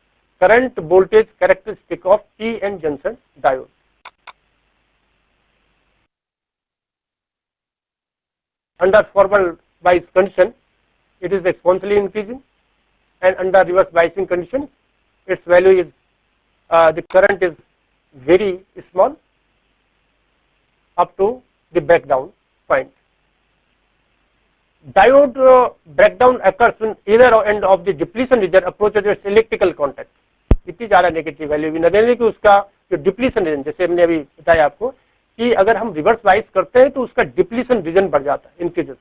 current voltage characteristic of PN junction diode. Under forward bias condition, it is exponentially increasing, and under reverse biasing condition, its value is the current is very small up to the breakdown point. Diode breakdown occurs when either end of the depletion region approaches its electrical contact. इतनी ज्यादा negative value भी न देने की उसका जो depletion region, जैसे हमने अभी बताया आपको कि अगर हम रिवर्स बाइस करते हैं तो उसका डिप्लीशन रीजन बढ़ जाता है, इंक्रीजेस,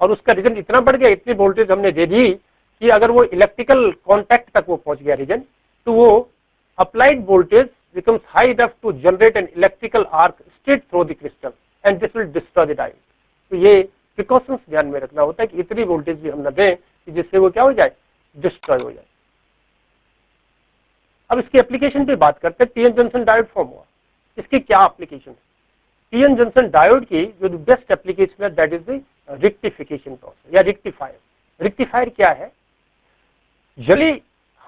और उसका रीजन इतना बढ़ गया, इतनी वोल्टेज हमने दे दी कि अगर वो इलेक्ट्रिकल कांटेक्ट तक वो पहुंच गया रीजन, तो वो applied voltage becomes high enough to generate an electrical arc straight through the crystal and this will destroy the diode. तो ये प्रिकॉशंस ध्यान में रखना होता है कि इतनी वोल्टेज भी हम न दें कि जिससे वो क्या हो जाए, डिस्ट्रॉय हो जाए। अब इसकी एप्लीकेशन पे बात करते हैं, PN जंक्शन डायोड फॉर्म हुआ, इसकी क्या एप्लीकेशन है। PN जंक्शन डायोड की जो बेस्ट एप्लीकेशन है that is the rectification process या रेक्टिफायर। रेक्टिफायर क्या है, जली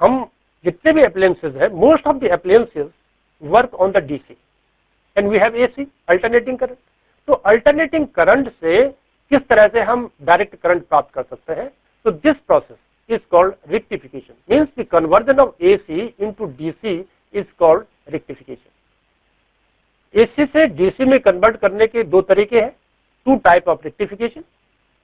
हम जितने भी अप्लायंसेस है, most of the appliances work on the DC and we have AC alternating current. तो अल्टरनेटिंग करंट से किस तरह से हम डायरेक्ट करंट प्राप्त कर सकते हैं, तो this process is called rectification, means the conversion of AC into DC is called rectification. AC से DC में कन्वर्ट करने के दो तरीके हैं, two type of rectification,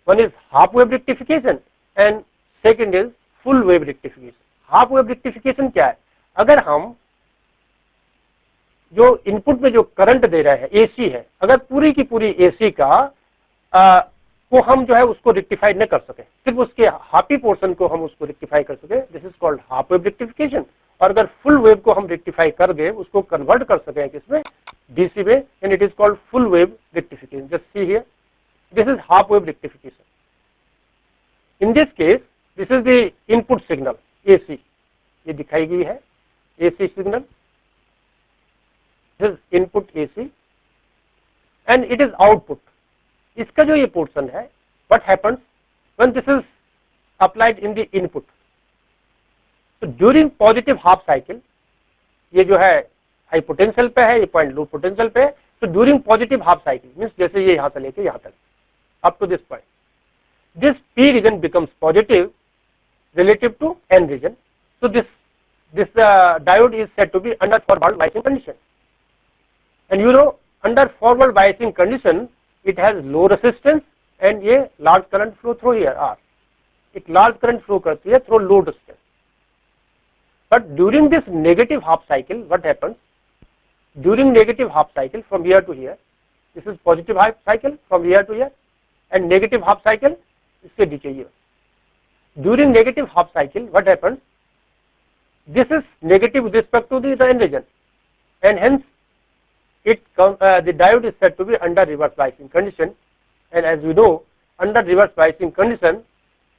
one is half wave rectification and second is full wave rectification. half wave rectification क्या है, अगर हम जो इनपुट में जो करंट दे रहे हैं एसी है, अगर पूरी की पूरी एसी का को हम जो है उसको रेक्टिफाई न कर सके, सिर्फ उसके हाफी पोर्शन को हम उसको रेक्टिफाई कर सके, this is called half wave rectification. और अगर फुल वेव को हम रेक्टिफाई कर गए, उसको कन्वर्ट कर सके किसमें, डीसी में, and it is called full wave rectification. Just see here, this is half wave rectification. In this case this is the input signal AC, ये दिखाई गई है AC signal, this is input AC and it is output. इसका जो ये portion है, what happens when this is applied in the input, तो during positive half cycle, ये जो है हाई पोटेंशियल पे है, ये पॉइंट लो पोटेंशियल पे है, तो during positive half cycle means जैसे ये यहां से लेके यहां तक up to this point, this P region becomes positive relative to N region. So this diode is said to be under forward biasing condition. And you know, under forward biasing condition, it has low resistance and ये large current flow through here R. एक large current flow करती है through low resistance. But during this negative half cycle, what happens? During negative half cycle from here to here, this is positive half cycle from here to here, and negative half cycle इसके नीचे ये। During negative half cycle, what happens? This is negative with respect to the N region, and hence the diode is said to be under reverse biasing condition. And as we know, under reverse biasing condition,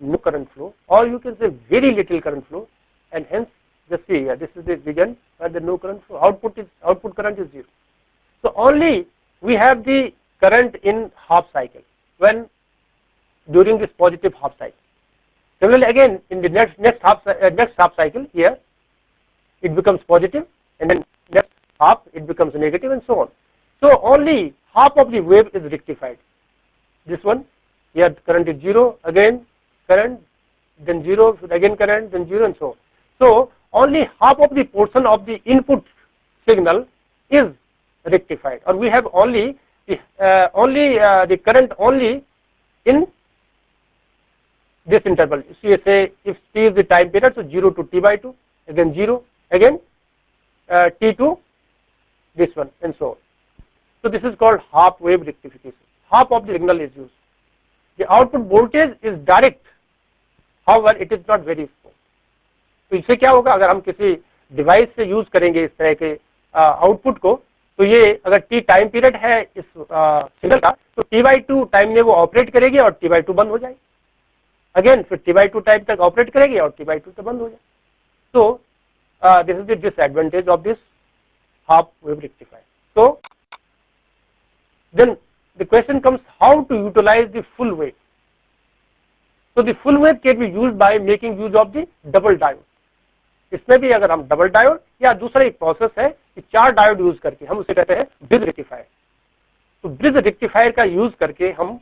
no current flow, or you can say very little current flow, and hence just see here, this is the region where the no current flow. Output current is zero. So only we have the current in half cycle when during this positive half cycle. Similarly, again in the next half cycle here, it becomes positive, and then next half it becomes negative, and so on. So only half of the wave is rectified. This one here current is zero, again current, then zero, again current, then zero, and so on. So only half of the portion of the input signal is rectified, or we have only the current only in this interval. So you say if t is the time period, so 0 to t by 2, again 0, again t to this one, and so on. So this is called half wave rectification. Half of the signal is used. The output voltage is direct, however it is not very small. तो इससे क्या होगा, अगर हम किसी device से use करेंगे इस तरह के आउटपुट को, तो ये अगर टी टाइम पीरियड है इस सिग्नल का, तो t/2 टाइम में वो ऑपरेट करेगी और t/2 बंद हो जाएगी, अगेन फिर t/2 टाइम तक ऑपरेट करेगी और t/2 तक बंद हो जाएगी. तो this is the disadvantage of this half wave rectifier. So then the question comes, how to utilize the full wave. So the full wave can be used by making use of the double diode. इसमें भी अगर हम double diode या दूसरा एक process है कि 4 diode use करके हम उसे कहते हैं ब्रिज रेक्टिफायर. तो ब्रिज रेक्टिफायर का यूज करके हम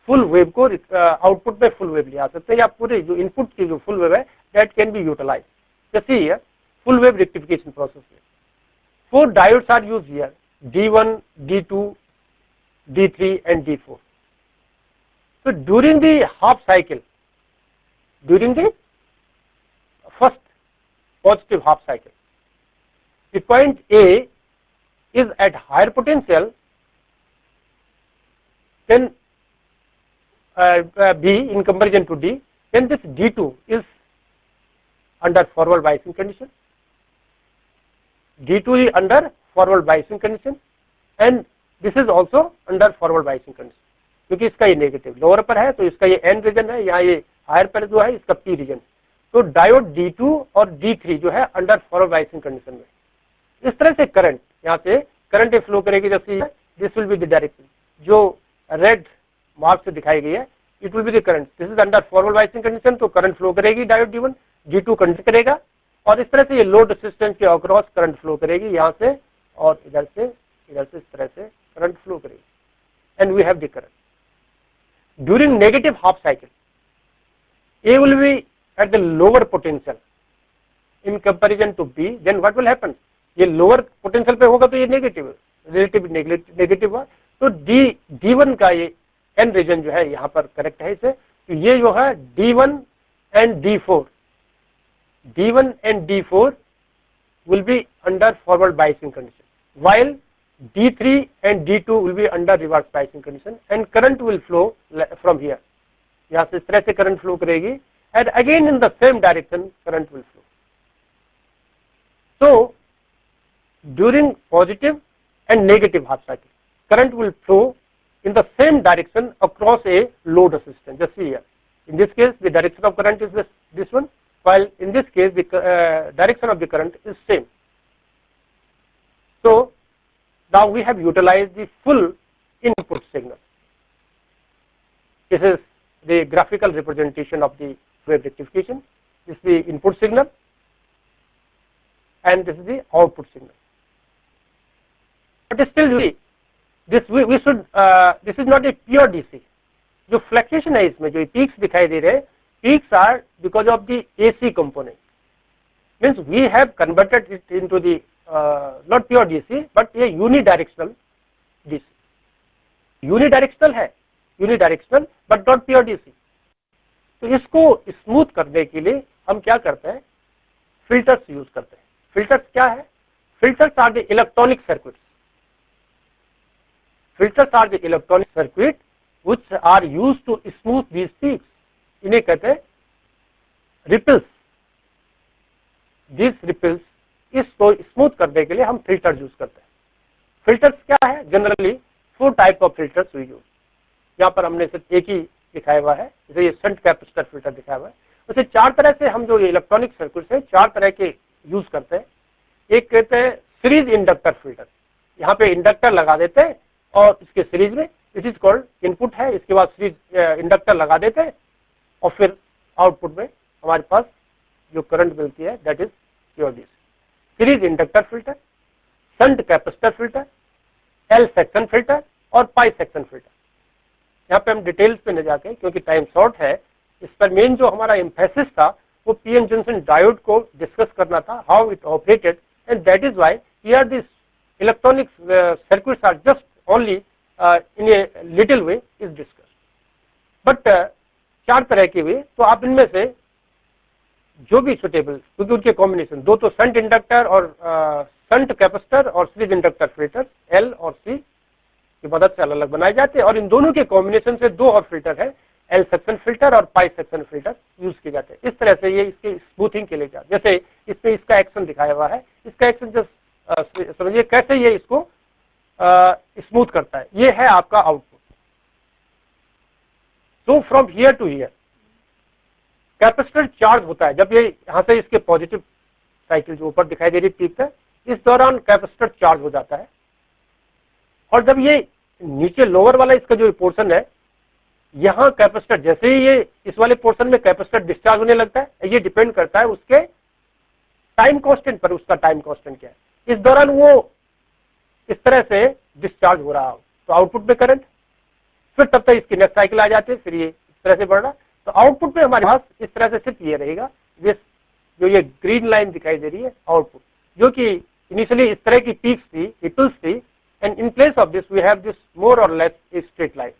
फुल वेव को आउटपुट में फुल वेव ले आ सकते हैं, या पूरे जो इनपुट की जो फुल वेव है दैट कैन बी यूटिलाइज. जैसे here full wave rectification process में 4 diodes are used here, D1, D2, D3 and D4. So during the half cycle, during the first positive half cycle, the point A is at higher potential than B in comparison to D, then this D2 is under forward biasing condition. D2 is under forward biasing condition and this is also under forward biasing condition, क्योंकि इसका ये negative lower पर है तो इसका ये N reason है, यहाँ ये हायर पर जो है इसका P रीजन. तो डायोड D2 और D3 जो है अंडर फॉरवर्ड बायसिंग कंडीशन में. इस तरह से करंट यहाँ से करंट फ्लो करेगी. जैसे this will be the direction जो रेड मार्क से दिखाई गई है, it will be the current. This is under forward biasing condition, तो करंट फ्लो करेगी डायोड D1, D2 कंडक्ट करेगा और इस तरह से ये लोड रेजिस्टेंस के अक्रॉस करंट फ्लो करेगी यहाँ से और इधर से इस तरह से करंट फ्लो करेगी. And we have the current during negative half cycle. A will be at the lower potential in comparison to B, then what will happen? ये lower potential पे होगा तो ये नेगेटिव रिलेटिव नेगेटिव हुआ. तो D1 का ये N रीजन जो है यहाँ पर करेक्ट है इसे. तो ये जो है D1 and D4, will be under forward biasing condition, while D3 and D2 will be under reverse biasing condition, and current will flow from here. यहाँ से इस तरह से करंट फ्लो करेगी, and again in the same direction current will flow. So during positive and negative half cycle, current will flow in the same direction across a load resistance. Just see here. In this case, the direction of current is this one, while in this case the direction of the current is same. So now we have utilized the full input signal. This is the graphical representation of the wave rectification. This is the input signal and this is the output signal. But still this we should this is not a pure DC. जो fluctuation है इसमें जो peaks दिखाई दे रहे हैं, peaks are because of the AC component. Means we have converted it into the not pure DC but a unidirectional DC. Unidirectional है, unidirectional but not pure DC. तो इसको स्मूथ करने के लिए हम क्या करते हैं, फिल्टर्स यूज करते हैं. फिल्टर्स क्या है? Filters are the electronic circuits. Filters are the electronic circuit which are used to smooth these peaks. इन्हें कहते हैं रिपल्स. दिस रिपल्स, इसको स्मूथ करने के लिए हम फिल्टर यूज करते हैं. फिल्टर्स क्या है? Generally 4 type of filters we use. यहाँ पर हमने सिर्फ एक ही दिखाया हुआ है, जैसे ये शंट कैपेसिटर फिल्टर दिखाया हुआ है. वैसे 4 तरह से हम जो इलेक्ट्रॉनिक सर्किट है 4 तरह के यूज करते हैं. एक कहते हैं सीरीज इंडक्टर फिल्टर. यहाँ पे इंडक्टर लगा देते हैं और इसके सीरीज में, इट इज कॉल्ड इनपुट है, इसके बाद सीरीज इंडक्टर लगा देते हैं और फिर आउटपुट में हमारे पास जो करंट मिलती है that is pure DC. Series inductor filter, shunt capacitor filter, L section filter और पाई सेक्शन फिल्टर. यहाँ पे हम डिटेल्स पे न जाके, क्योंकि टाइम शॉर्ट है, इस पर मेन जो हमारा एम्फेसिस था वो पीएन जंक्शन डायोड को डिस्कस करना था, how it operated, and that is why here this electronic circuits are just only in a little way is discussed. But 4 तरह के वे, तो आप इनमें से जो भी सुटेबल, क्योंकि उनके कॉम्बिनेशन दो तो शंट इंडक्टर और शंट कैपेसिटर और सीरीज इंडक्टर फिल्टर एल और सी की मदद से अलग अलग बनाए जाते हैं, और इन दोनों के कॉम्बिनेशन से 2 और फिल्टर है, एल सेक्शन फिल्टर और पाई सेक्शन फिल्टर यूज किए जाते हैं. इस तरह से ये इसके स्मूथिंग के लिए जाते. जैसे इसमें इसका एक्शन दिखाया हुआ है, इसका एक्शन जस्ट समझिए कैसे ये इसको स्मूथ करता है. ये है आपका output. So from here to here capacitor charge होता है. जब ये यहां से इसके पॉजिटिव साइकिल जो ऊपर दिखाई दे रही पीक है, इस दौरान कैपेसिटर चार्ज हो जाता है, और जब ये नीचे लोअर वाला इसका जो पोर्शन है, यहां कैपेसिटर जैसे ही ये इस वाले पोर्शन में कैपेसिटर डिस्चार्ज होने लगता है, ये डिपेंड करता है उसके टाइम कांस्टेंट पर. उसका टाइम कांस्टेंट क्या है, इस दौरान वो इस तरह से डिस्चार्ज हो रहा हो तो आउटपुट में करंट, फिर तब तक इसकी नेक्स्ट साइकिल आ जाती है, फिर ये इस तरह से बढ़ रहा. तो आउटपुट में हमारे पास इस तरह से सिर्फ ये रहेगा, दिस जो ये ग्रीन लाइन दिखाई दे रही है आउटपुट, जो कि इनिशियली इस तरह की पीक्स थी, रिपल्स थी, and in place of this we have this more or less a straight line.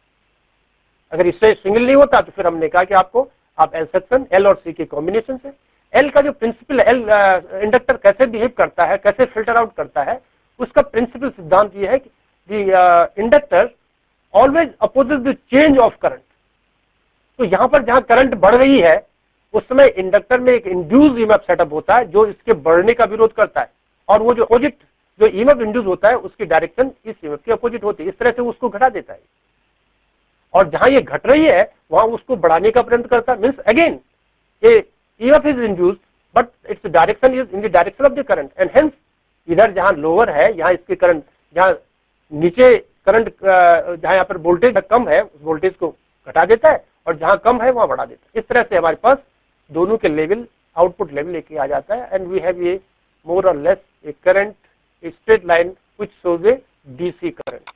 अगर इससे सिंगल नहीं होता तो फिर हमने कहा कि आपको आप एल सेक्शन, एल और सी के कॉम्बिनेशन से, एल का जो प्रिंसिपल एल इंडक्टर कैसे बिहेव करता है, कैसे फिल्टर आउट करता है, उसका प्रिंसिपल सिद्धांत ये है कि inductor always opposes the change of current. तो यहां पर जहां करंट बढ़ रही है उस समय इंडक्टर में एक इंड्यूस ईएमएफ सेटअप होता है जो इसके बढ़ने का विरोध करता है, और वो जो अपोजिट जो ईएमएफ इंड्यूस होता है उसकी डायरेक्शन इस ईएमएफ के अपोजिट होती है. इस तरह से उसको घटा देता है, और जहां ये घट रही है वहां उसको बढ़ाने का प्रयत्न करता है. मीन्स अगेन ये EMF is induced but its direction is in the direction of the current, and hence इधर जहां लोअर है यहाँ इसके करंट, जहां नीचे करंट जहां यहाँ पर वोल्टेज कम है उस वोल्टेज को घटा देता है, और जहां कम है वहां बढ़ा देता है. इस तरह से हमारे पास दोनों के लेवल आउटपुट लेवल लेके आ जाता है, and we have A more or less A current a straight line which shows A DC current.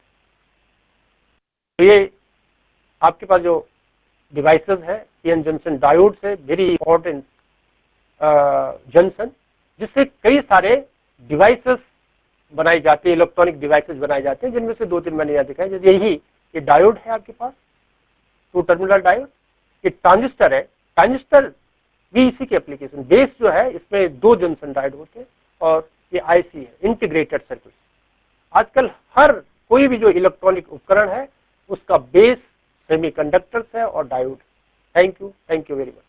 तो ये आपके पास जो डिवाइसेस है पीएन जंक्शन डायोड से वेरी इंपॉर्टेंट जंक्शन, जिससे कई सारे डिवाइसेस बनाई जाती है, इलेक्ट्रॉनिक डिवाइसेस बनाए जाते हैं, जिनमें से 2-3 मैंने यहाँ दिखाई. जैसे यही ये डायोड है आपके पास, 2 टर्मिनल डायोड. ये ट्रांजिस्टर है, ट्रांजिस्टर भी इसी की एप्लीकेशन. बेस जो है इसमें 2 जंक्शन डायोड होते हैं, और ये आईसी है, इंटीग्रेटेड सर्किट। आजकल हर कोई भी जो इलेक्ट्रॉनिक उपकरण है उसका बेस सेमीकंडक्टर्स है और diode. Thank you very much.